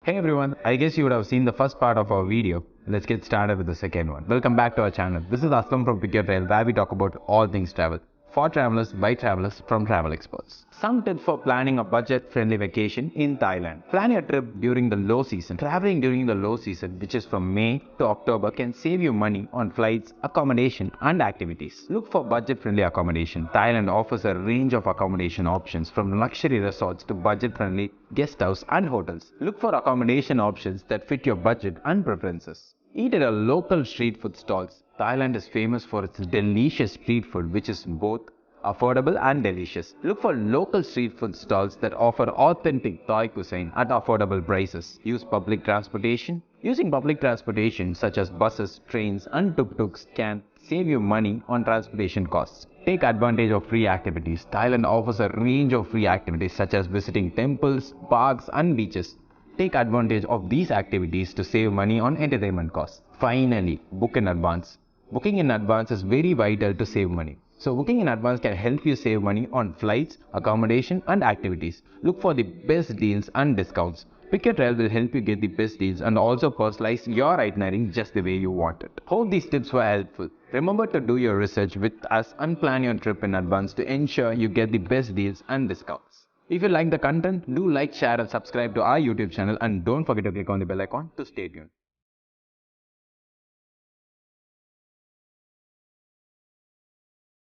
Hey everyone, I guess you would have seen the first part of our video. Let's get started with the second one. Welcome back to our channel. This is Aslam from Pick Your Trail, where we talk about all things travel. For travelers, by travelers, from travel experts. Some tips for planning a budget-friendly vacation in Thailand. Plan your trip during the low season. Traveling during the low season, which is from May to October, can save you money on flights, accommodation, and activities. Look for budget-friendly accommodation. Thailand offers a range of accommodation options from luxury resorts to budget-friendly guest house and hotels. Look for accommodation options that fit your budget and preferences. Eat at a local street food stalls. Thailand is famous for its delicious street food, which is both affordable and delicious. Look for local street food stalls that offer authentic Thai cuisine at affordable prices. Use public transportation. Using public transportation such as buses, trains and tuk-tuks can save you money on transportation costs. Take advantage of free activities. Thailand offers a range of free activities such as visiting temples, parks and beaches. Take advantage of these activities to save money on entertainment costs. Finally, book in advance. Booking in advance is very vital to save money. So booking in advance can help you save money on flights, accommodation and activities. Look for the best deals and discounts. Pick Your Trail will help you get the best deals and also personalize your itinerary just the way you want it. Hope these tips were helpful. Remember to do your research with us and plan your trip in advance to ensure you get the best deals and discounts. If you like the content, do like, share and subscribe to our YouTube channel and don't forget to click on the bell icon to stay tuned.